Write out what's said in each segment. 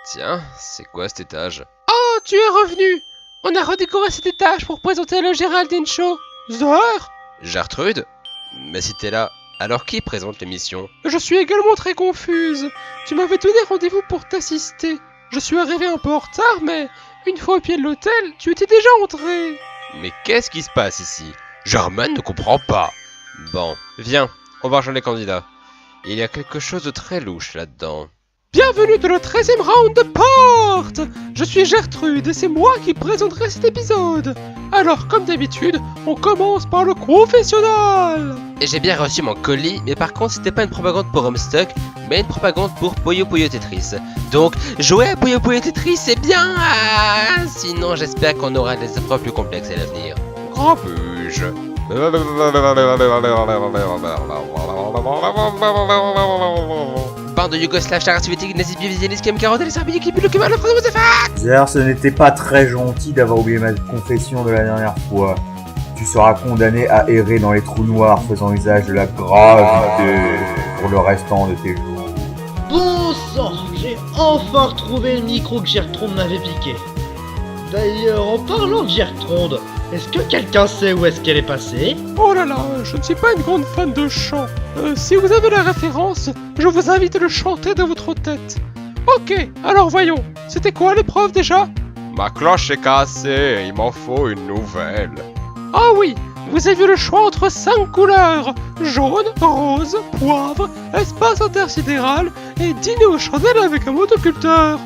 Tiens, c'est quoi cet étage? Oh, tu es revenu! On a redécoré cet étage pour présenter le Géraldine Show. Zer? Gertrude? Mais si t'es là, alors qui présente l'émission? Je suis également très confuse. Tu m'avais donné rendez-vous pour t'assister. Je suis arrivé un peu en retard, mais une fois au pied de l'hôtel, tu étais déjà entré. Mais qu'est-ce qui se passe ici? Germaine ne comprend pas. Bon, viens, on va rejoindre les candidats. Il y a quelque chose de très louche là-dedans. Bienvenue dans le 13e round de porte. Je suis Gertrude et c'est moi qui présenterai cet épisode. Alors, comme d'habitude, on commence par le confessionnal. Et j'ai bien reçu mon colis, mais par contre c'était pas une propagande pour Homestuck, mais une propagande pour Puyo Puyo Tetris. Donc, jouer à Puyo Puyo Tetris c'est bien. Sinon j'espère qu'on aura des épreuves plus complexes à l'avenir. Grabuge. Bande de Yougoslaves soviétiques, nazis, bivisionistes, qui carottes, les serbies, qui puent le cubain, le français, vous fait. Zer, ce n'était pas très gentil d'avoir oublié ma confession de la dernière fois. Tu seras condamné à errer dans les trous noirs faisant usage de la gravité pour le restant de tes jours. Bon sang, j'ai enfin retrouvé le micro que Gertrude m'avait piqué. D'ailleurs, en parlant de Gertrude, est-ce que quelqu'un sait où est-ce qu'elle est passée? Oh là là, je ne suis pas une grande fan de chant. Si vous avez la référence, je vous invite à le chanter dans votre tête. Ok, alors voyons, c'était quoi l'épreuve déjà? Ma cloche est cassée, il m'en faut une nouvelle. Ah oui, vous avez le choix entre 5 couleurs. Jaune, rose, poivre, espace intersidéral et dîner aux chandelles avec un motoculteur.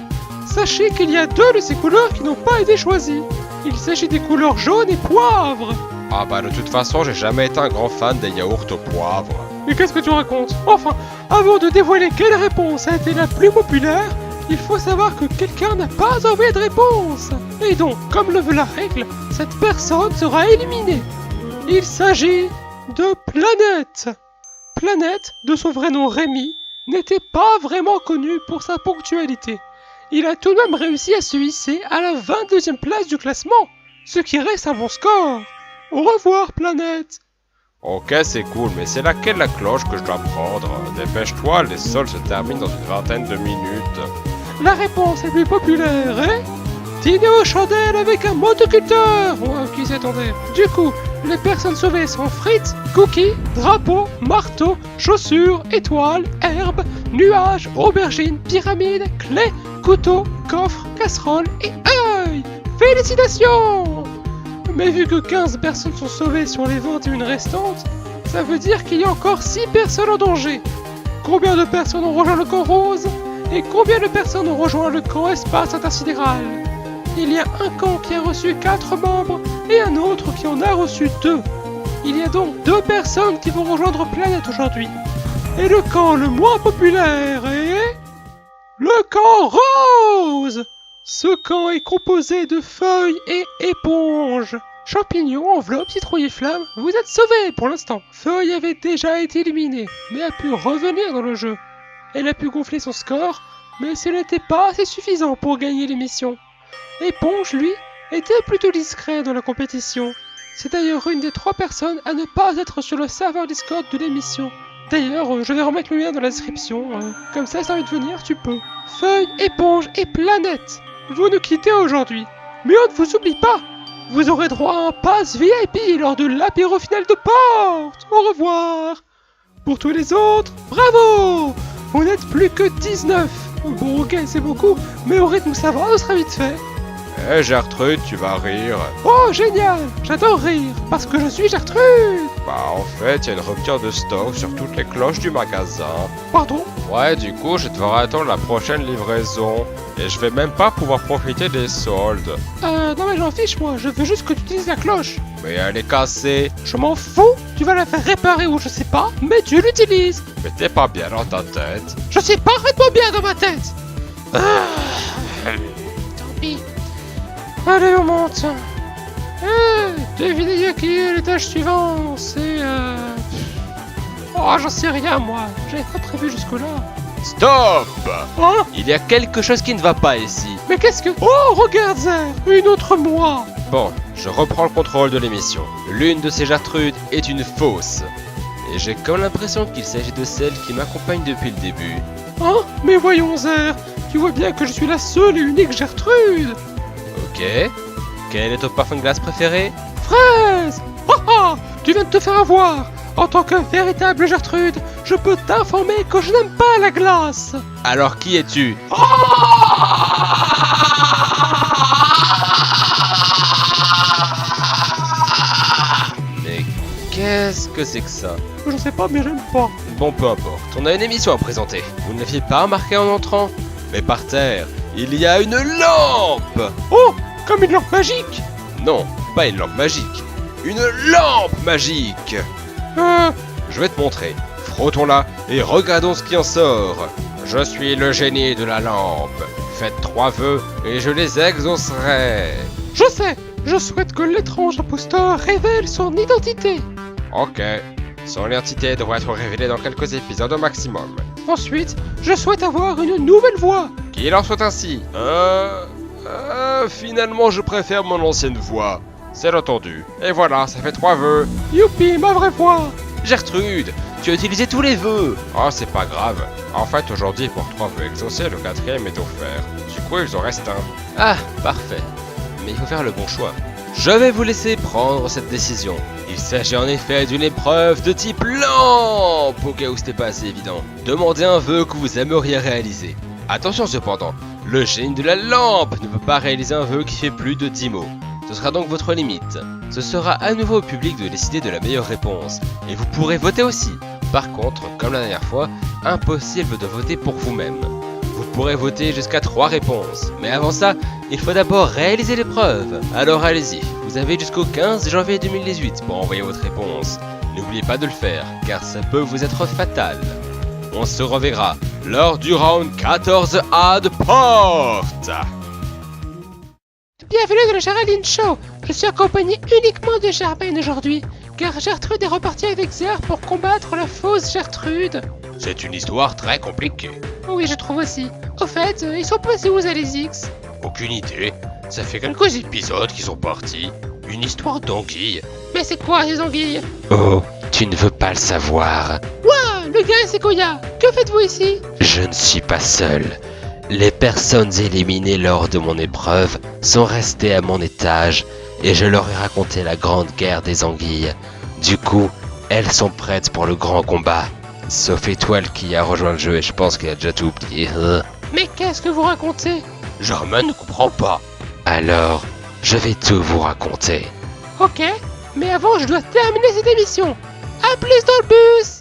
Sachez qu'il y a 2 de ces couleurs qui n'ont pas été choisies. Il s'agit des couleurs jaune et poivre. Ah bah de toute façon j'ai jamais été un grand fan des yaourts au poivre. Mais qu'est-ce que tu racontes? Enfin, avant de dévoiler quelle réponse a été la plus populaire, il faut savoir que quelqu'un n'a pas envoyé de réponse. Et donc, comme le veut la règle, cette personne sera éliminée. Il s'agit de Planète. Planète, de son vrai nom Rémi, n'était pas vraiment connu pour sa ponctualité. Il a tout de même réussi à se hisser à la 22e place du classement, ce qui reste un bon score. Au revoir, Planète. Ok c'est cool, mais c'est laquelle la cloche que je dois prendre? Dépêche-toi, les sols se terminent dans une vingtaine de minutes. La réponse la plus populaire est... dîner aux chandelles avec un motoculteur. Ouais, qui s'y attendait? Du coup, les personnes sauvées sont frites, cookies, drapeaux, marteaux, chaussures, étoiles, herbes, nuages, aubergines, pyramides, clés, couteaux, coffres, casseroles et œil. Félicitations! Mais vu que 15 personnes sont sauvées sur les 21 restantes, ça veut dire qu'il y a encore 6 personnes en danger. Combien de personnes ont rejoint le camp rose? Et combien de personnes ont rejoint le camp espace intersidéral? Il y a un camp qui a reçu 4 membres et un autre qui en a reçu 2. Il y a donc 2 personnes qui vont rejoindre Planète aujourd'hui. Et le camp le moins populaire est... le camp rose! Ce camp est composé de feuilles et éponges. Champignons, enveloppes, citrouilles flammes, vous êtes sauvés pour l'instant. Feuille avait déjà été éliminée, mais a pu revenir dans le jeu. Elle a pu gonfler son score, mais ce n'était pas assez suffisant pour gagner l'émission. Éponge, lui, était plutôt discret dans la compétition. C'est d'ailleurs une des 3 personnes à ne pas être sur le serveur Discord de l'émission. D'ailleurs, je vais remettre le lien dans la description, comme ça, si t'as envie de venir, tu peux. Feuille, éponge et Planète, vous nous quittez aujourd'hui, mais on ne vous oublie pas. Vous aurez droit à un pass VIP lors de l'apéro final de porte. Au revoir. Pour tous les autres, bravo. Vous n'êtes plus que 19. Bon ok, c'est beaucoup, mais au rythme où ça va, ce sera vite fait. Eh Gertrude, tu vas rire. Oh génial, j'adore rire, parce que je suis Gertrude. Bah en fait, il y a une rupture de stock sur toutes les cloches du magasin. Pardon? Ouais, du coup, je devrais attendre la prochaine livraison. Et je vais même pas pouvoir profiter des soldes. Non mais j'en fiche moi, je veux juste que tu utilises la cloche. Mais elle est cassée. Je m'en fous, tu vas la faire réparer ou je sais pas, mais tu l'utilises. Mais t'es pas bien dans ta tête. Je suis parfaitement bien dans ma tête. Tant pis. Allez, on monte. Devinez qui est l'étage suivant. C'est oh, j'en sais rien moi. J'avais pas prévu jusque-là. Stop! Hein? Il y a quelque chose qui ne va pas ici. Mais qu'est-ce que... Oh, regarde Zer, une autre moi. Bon, je reprends le contrôle de l'émission. L'une de ces Gertrudes est une fausse. Et j'ai comme l'impression qu'il s'agit de celle qui m'accompagne depuis le début. Hein? Mais voyons Zer, Tu vois bien que je suis la seule et unique Gertrude. Ok. Quel est ton parfum de glace préféré? Fraise. Ah, tu viens de te faire avoir. En tant que véritable Gertrude, je peux t'informer que je n'aime pas la glace. Alors qui es-tu? Mais qu'est-ce que c'est que ça? Je sais pas, mais j'aime pas. Bon, peu importe, on a une émission à présenter. Vous ne l'aviez pas remarqué en entrant? Mais par terre, il y a une lampe! Oh, comme une lampe magique. Non, pas une lampe magique. Une lampe magique! Je vais te montrer. Frottons-la et regardons ce qui en sort. Je suis le génie de la lampe. Faites 3 vœux et je les exaucerai. Je sais. Je souhaite que l'étrange imposteur révèle son identité. Ok. Son identité devrait être révélée dans quelques épisodes au maximum. Ensuite, je souhaite avoir une nouvelle voix. Qu'il en soit ainsi. Finalement, je préfère mon ancienne voix. C'est entendu. Et voilà, ça fait 3 vœux. Youpi, ma vraie voix. Gertrude, tu as utilisé tous les vœux. Oh, c'est pas grave. En fait, aujourd'hui, pour 3 vœux exaucés, le 4e est offert. Du coup, il en reste un. Ah, parfait. Mais il faut faire le bon choix. Je vais vous laisser prendre cette décision. Il s'agit en effet d'une épreuve de type lampe, au cas où c'était pas assez évident. Demandez un vœu que vous aimeriez réaliser. Attention cependant, le génie de la lampe ne peut pas réaliser un vœu qui fait plus de 10 mots. Ce sera donc votre limite. Ce sera à nouveau au public de décider de la meilleure réponse. Et vous pourrez voter aussi. Par contre, comme la dernière fois, impossible de voter pour vous-même. Vous pourrez voter jusqu'à 3 réponses. Mais avant ça, il faut d'abord réaliser l'épreuve. Alors allez-y, vous avez jusqu'au 15 janvier 2018 pour envoyer votre réponse. N'oubliez pas de le faire, car ça peut vous être fatal. On se reverra lors du round 14A de Porte. Bienvenue dans le Géraldine Show. Je suis accompagné uniquement de Germaine aujourd'hui, car Gertrude est repartie avec Zer pour combattre la fausse Gertrude. C'est une histoire très compliquée. Oui, je trouve aussi. Au fait, ils sont passés où, Alézix? Aucune idée. Ça fait quelques épisodes qu'ils sont partis. Une histoire d'anguille. Mais c'est quoi ces anguilles? Oh, tu ne veux pas le savoir. Ouah, le gars c'est Koya. Que faites-vous ici? Je ne suis pas seul. Les personnes éliminées lors de mon épreuve sont restées à mon étage et je leur ai raconté la grande guerre des anguilles. Du coup, elles sont prêtes pour le grand combat. Sauf Étoile qui a rejoint le jeu et je pense qu'elle a déjà tout oublié. Mais qu'est-ce que vous racontez? Germaine ne comprend pas. Alors, je vais tout vous raconter. Ok, mais avant je dois terminer cette émission. À plus dans le bus.